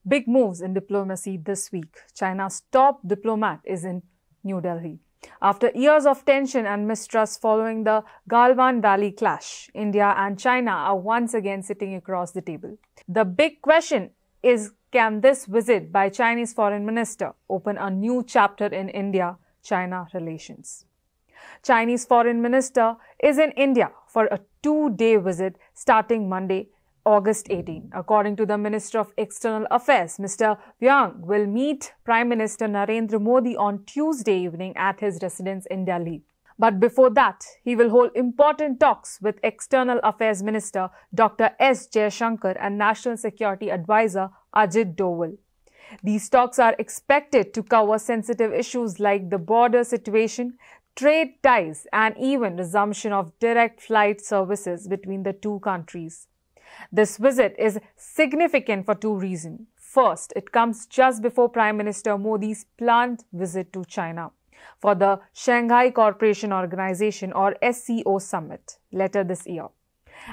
Big moves in diplomacy this week. China's top diplomat is in New Delhi. After years of tension and mistrust following the Galwan Valley clash, India and China are once again sitting across the table. The big question is, can this visit by Chinese Foreign Minister open a new chapter in India-China relations? Chinese Foreign Minister is in India for a 2-day visit starting Monday, August 18. According to the Minister of External Affairs, Mr. Wang will meet Prime Minister Narendra Modi on Tuesday evening at his residence in Delhi. But before that, he will hold important talks with External Affairs Minister Dr. S. Jaishankar and National Security Advisor Ajit Doval. These talks are expected to cover sensitive issues like the border situation, trade ties, and even resumption of direct flight services between the two countries. This visit is significant for two reasons. First, it comes just before Prime Minister Modi's planned visit to China for the Shanghai Cooperation Organization or SCO summit later this year.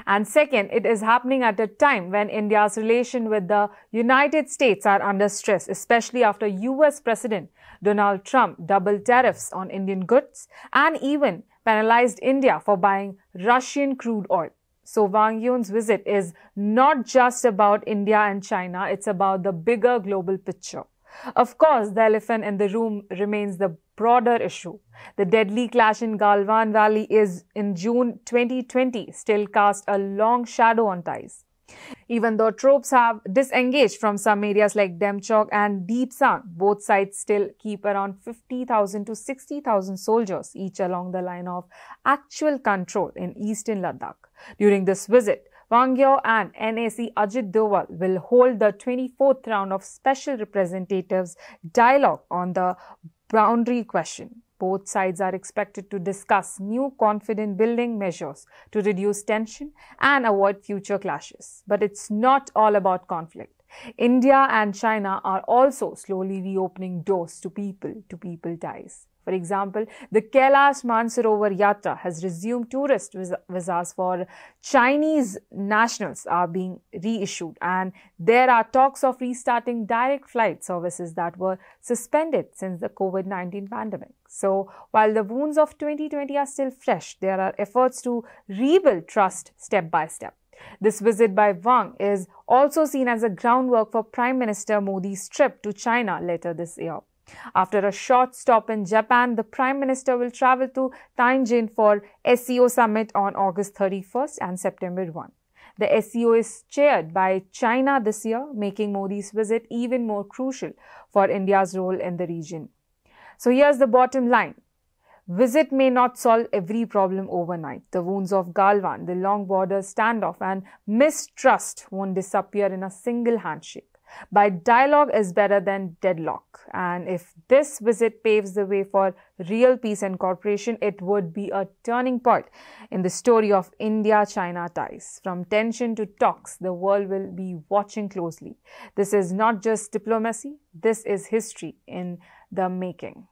And second, it is happening at a time when India's relation with the United States are under stress, especially after US President Donald Trump doubled tariffs on Indian goods and even penalized India for buying Russian crude oil. So Wang Yi's visit is not just about India and China, it's about the bigger global picture. Of course, the elephant in the room remains the broader issue. The deadly clash in Galwan Valley is in June 2020 still cast a long shadow on ties. Even though troops have disengaged from some areas like Demchok and Depsang, both sides still keep around 50,000 to 60,000 soldiers each along the line of actual control in eastern Ladakh. During this visit, Wang Yi and NAC Ajit Doval will hold the 24th round of Special Representatives dialogue on the boundary question. Both sides are expected to discuss new confidence-building measures to reduce tension and avoid future clashes. But it's not all about conflict. India and China are also slowly reopening doors to people-to-people ties. For example, the Kailash Mansarovar Yatra has resumed. Tourist visas for Chinese nationals are being reissued, and there are talks of restarting direct flight services that were suspended since the COVID-19 pandemic. So, while the wounds of 2020 are still fresh, there are efforts to rebuild trust step by step. This visit by Wang is also seen as a groundwork for Prime Minister Modi's trip to China later this year. After a short stop in Japan, the Prime Minister will travel to Tianjin for SCO summit on August 31st and September 1. The SCO is chaired by China this year, making Modi's visit even more crucial for India's role in the region. So here's the bottom line. Visit may not solve every problem overnight. The wounds of Galwan, the long border standoff, and mistrust won't disappear in a single handshake. But dialogue is better than deadlock. And if this visit paves the way for real peace and cooperation, it would be a turning point in the story of India-China ties. From tension to talks, the world will be watching closely. This is not just diplomacy, this is history in the making.